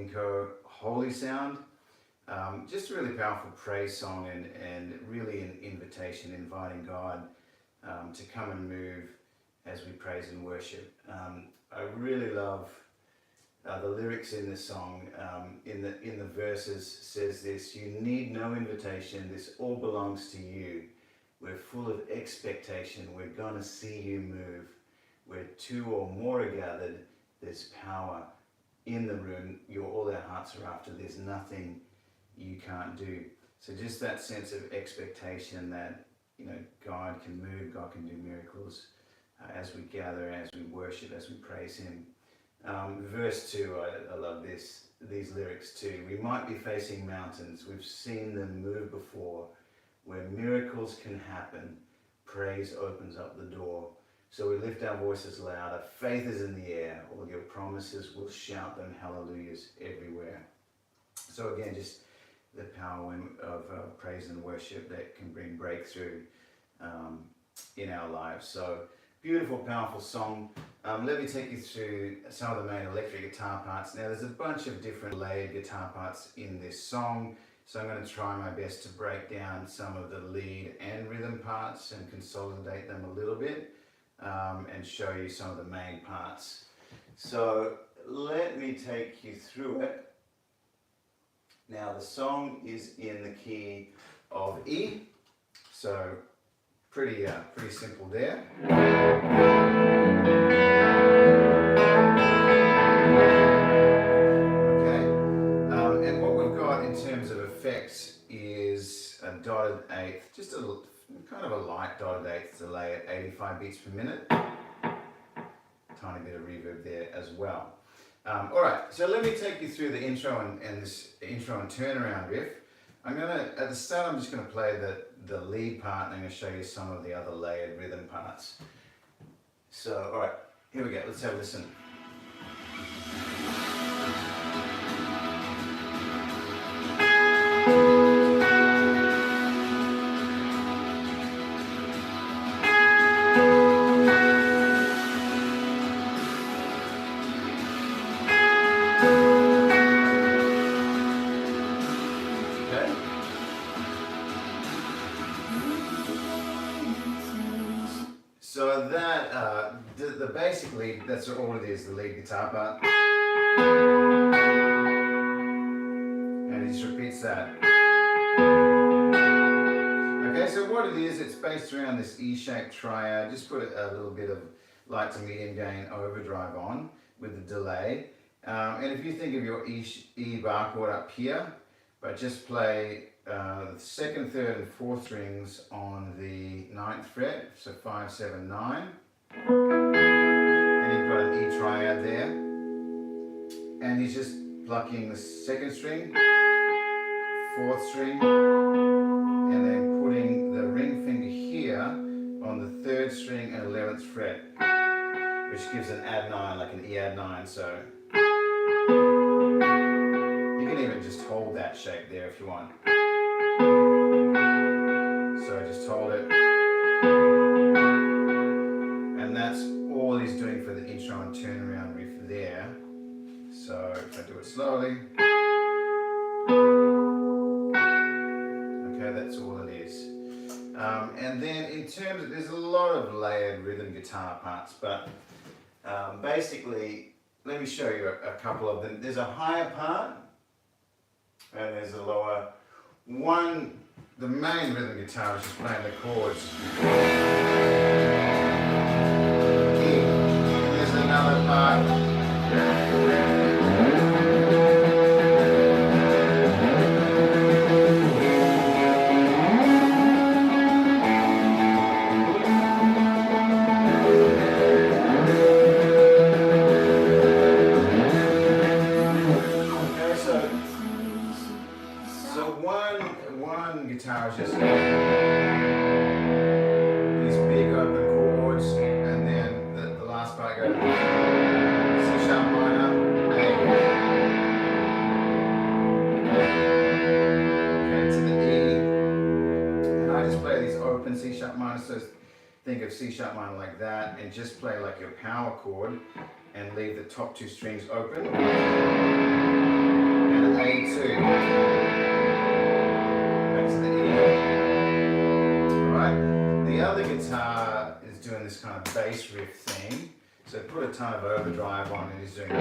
flamenco, holy sound. Just a really powerful praise song and really an invitation, inviting God to come and move as we praise and worship. I really love the lyrics in this song. In the verses says this: "You need no invitation, this all belongs to you. We're full of expectation, we're gonna see you move. Where two or more are gathered, there's power in the room. All our hearts are after, there's nothing you can't do." So just that sense of expectation that, you know, God can move, God can do miracles as we gather, as we worship, as we praise Him. Verse 2, I love these lyrics too. "We might be facing mountains, we've seen them move before. Where miracles can happen, praise opens up the door. So we lift our voices louder, faith is in the air, all your promises will shout them hallelujahs everywhere." So again, just the power of praise and worship that can bring breakthrough in our lives. So beautiful, powerful song. Let me take you through some of the main electric guitar parts. Now there's a bunch of different layered guitar parts in this song, so I'm going to try my best to break down some of the lead and rhythm parts and consolidate them a little bit and show you some of the main parts. So let me take you through it. Now the song is in the key of E, so pretty simple there. Okay, and what we've got in terms of effects is a dotted eighth, just a kind of a light dotted eighth delay at 85 beats per minute. Tiny bit of reverb there as well. Alright, so let me take you through the intro and this intro and turnaround riff. At the start I'm just going to play the lead part, and I'm going to show you some of the other layered rhythm parts. So, alright, here we go, let's have a listen. So that, basically, that's all it is, the lead guitar part. And it just repeats that. Okay, so what it is, it's based around this E-shaped triad. Just put a little bit of light to medium gain overdrive on with the delay. And if you think of your E bar chord up here, but just play the second, third and fourth strings on the 9th fret, so 5, 7, 9. And you've got an E triad there. And he's just plucking the second string, 4th string, and then putting the ring finger here on the 3rd string and 11th fret, which gives an add 9, like an E add 9, so you can even just hold that shape there if you want. So just hold it. And that's all he's doing for the intro and turnaround riff there. So if I do it slowly. Okay, that's all it is. And then in terms of, there's a lot of layered rhythm guitar parts, but basically, let me show you a couple of them. There's a higher part, and there's a lower one. The main rhythm guitar is just playing the chords. E. And there's another part. One guitar is just these big open chords, and then the last part goes C sharp minor, A, okay, to the E, and I just play these open C sharp minor. So think of C sharp minor like that, and just play like your power chord, and leave the top 2 strings open. this kind of bass riff thing. So put a ton of overdrive on and he's doing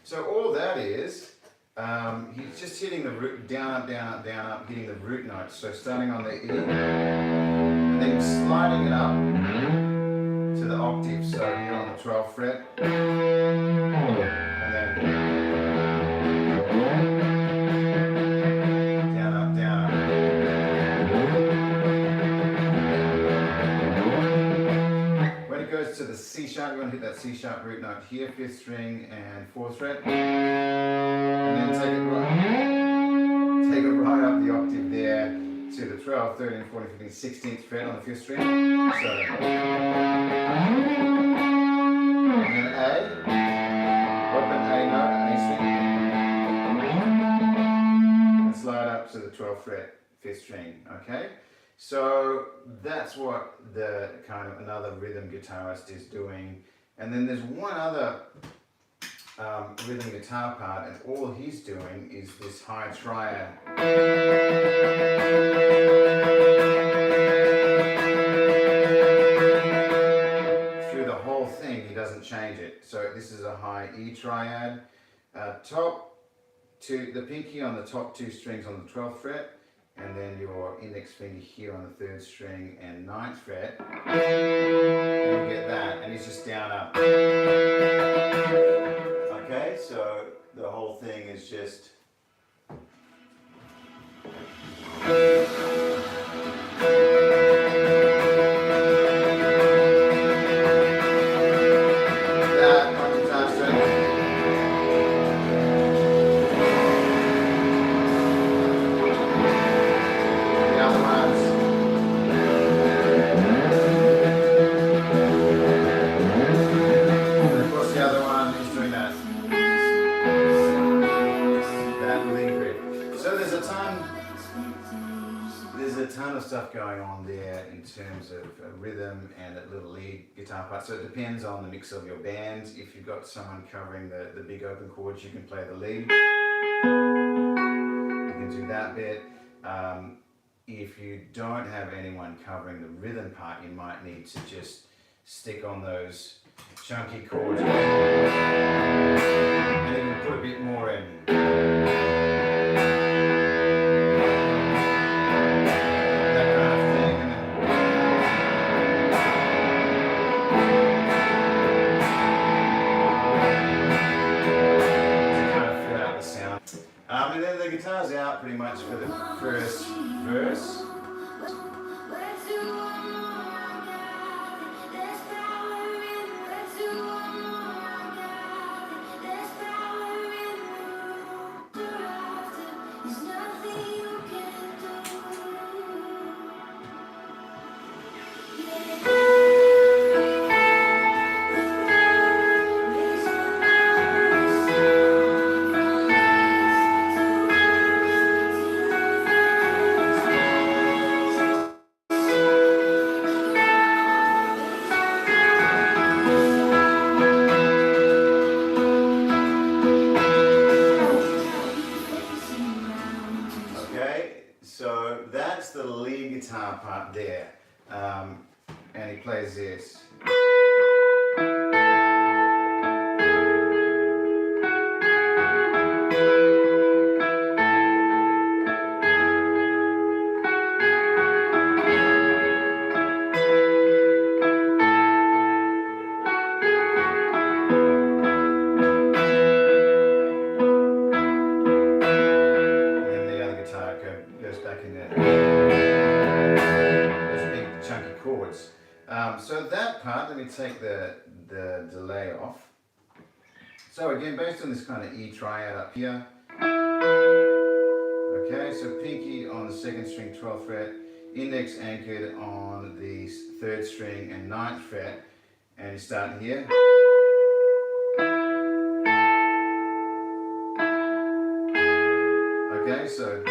So all that is, he's just hitting the root, down, up, down, up, down, up, hitting the root notes. So starting on the E, and then sliding it up to the octave. So here on the 12th fret, and then down, up, down, up. When it goes to the C sharp, you want to hit that C sharp root note here, 5th string and 4th fret. And then take it right up the octave there to the 12th, 13th, 14th, 15th, 16th fret on the 5th string. So, and then A, open A note, A string, and slide up to the 12th fret, 5th string, okay? So that's what the kind of another rhythm guitarist is doing. And then there's one other rhythm guitar part, and all he's doing is this high triad. Through the whole thing, he doesn't change it. So this is a high E triad. Top two, the pinky on the top 2 strings on the 12th fret, and then your index finger here on the 3rd string and 9th fret. And you get that, and it's just down, up. Okay, so the whole thing is just that on guitar string. The other ones. And of course the other one is doing that. There's a ton of stuff going on there in terms of rhythm and a little lead guitar part. So it depends on the mix of your band. If you've got someone covering the big open chords, you can play the lead. You can do that bit. If you don't have anyone covering the rhythm part, you might need to just stick on those chunky chords and even put a bit more in. And then the guitar's out pretty much for the first verse. So that's the lead guitar part there, and he plays this. So that part, let me take the delay off. So again, based on this kind of E triad up here. Okay, so pinky on the 2nd string, 12th fret, index anchored on the 3rd string and 9th fret, and you start here. Okay, so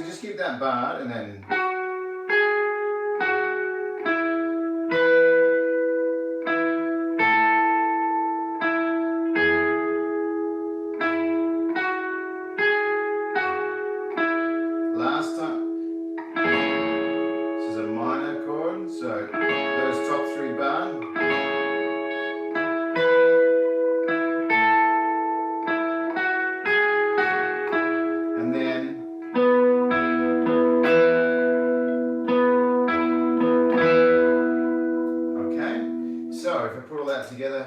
just keep that bar and then last time. This is a minor chord, so those top 3 bar. And then so if I put all that together,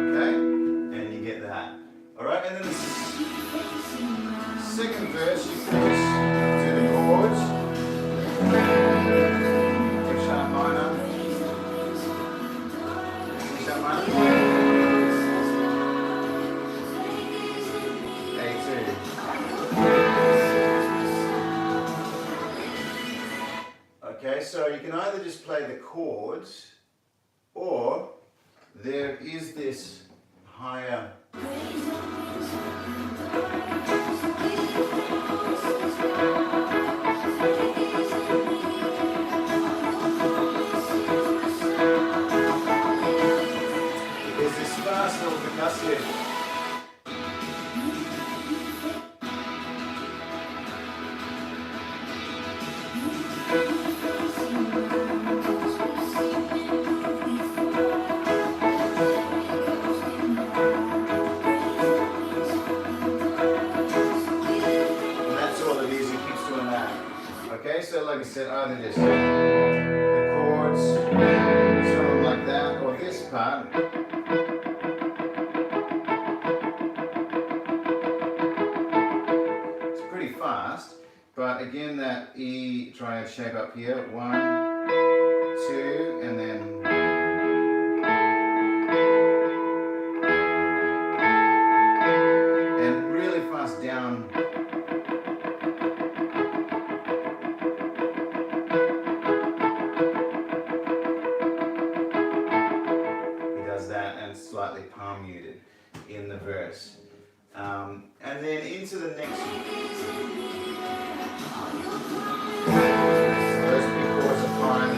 okay, and you get that. All right, and then the second verse, you finish to the chords. F sharp minor, C sharp minor, A2. Okay, so you can either just play the chords, or there is this higher there's this fast little percussive. Okay, so like I said, either just the chords, something like that, or this part. It's pretty fast, but again that E triad shape up here, 1, 2, and then and really fast down. Slightly palm muted in the verse, and then into the next those big chords are fine.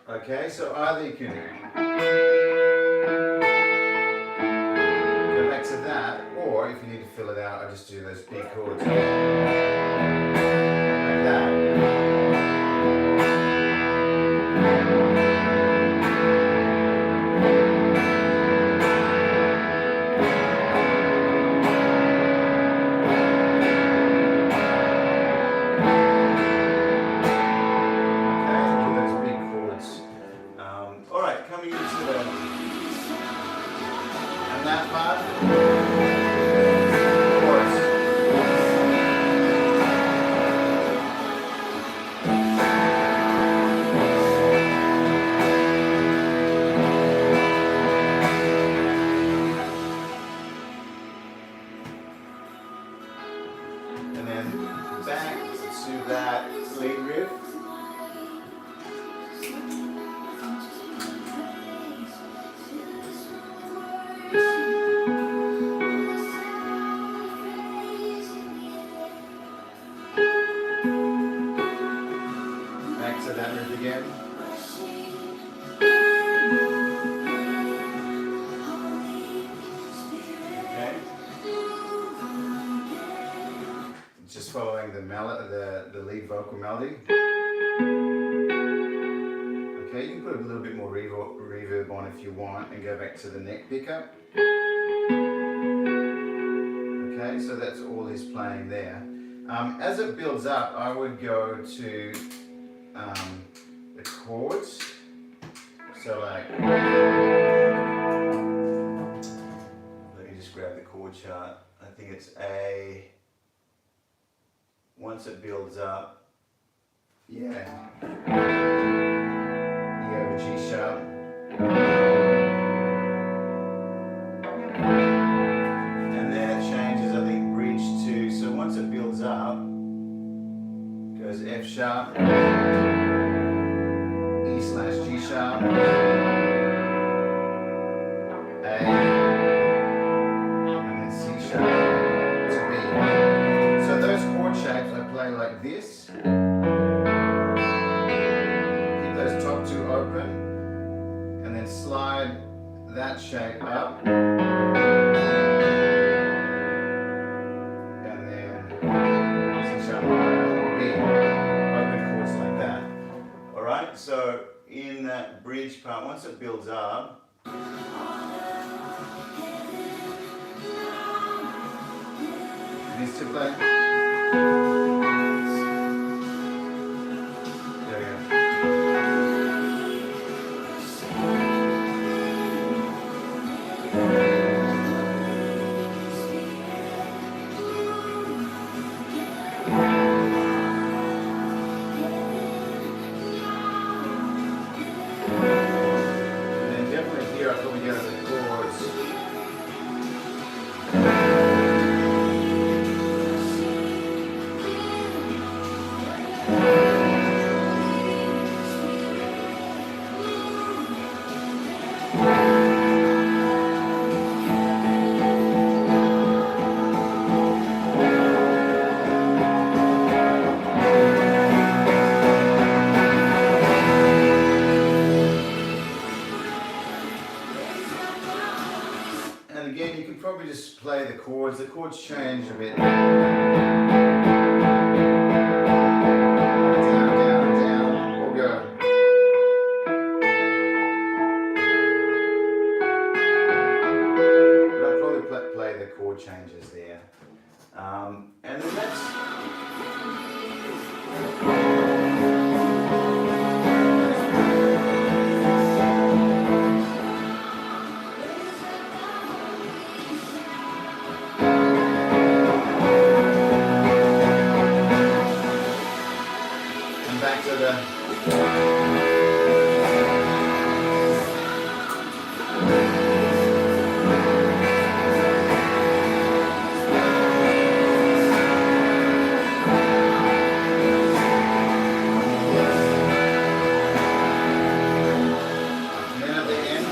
Okay, so either you can go back to that, or if you need to fill it out, I just do those big chords like that. Coming into the and that part, chorus. And then back to that lead riff. Back to that riff again. Okay. Just following the lead vocal melody. You can put a little bit more reverb on if you want and go back to the neck pickup. Okay, so that's all he's playing there. As it builds up, I would go to the chords. So like, let me just grab the chord chart. I think it's A. Once it builds up, yeah, you have a G sharp. And then it changes, I think, bridge to, so once it builds up, goes F sharp, E slash G sharp, A, and then C sharp to B. So those chord shapes I play like this. Keep those top two open, and then slide that shape up. And then C sharp, B, open chords like that. Alright, so in that bridge part, once it builds up, these two play. There we go. And then definitely here I put together the chords. And again, you can probably just play the chords. The chords change a bit. Down, down, down, or go. But I'll probably play the chord changes there. And then that's... back to the and then at the end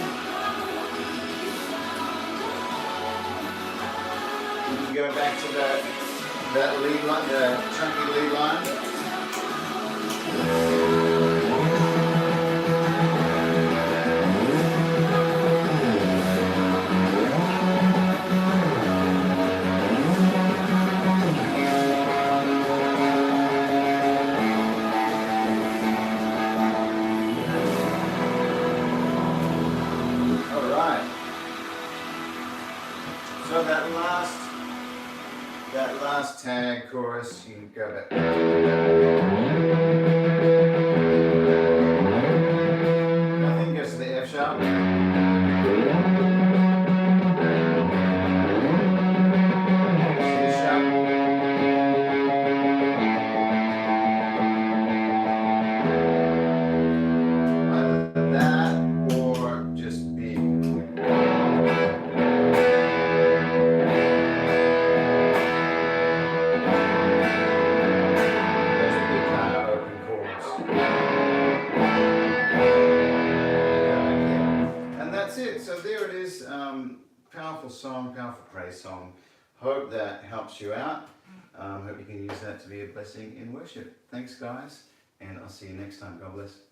you can go back to that lead line, the chunky lead line. So that last tag chorus, you can go back. Nothing goes to the F sharp. C sharp. Either that or just B. So there it is, powerful song, powerful praise song. Hope that helps you out. Hope you can use that to be a blessing in worship. Thanks guys, and I'll see you next time. God bless.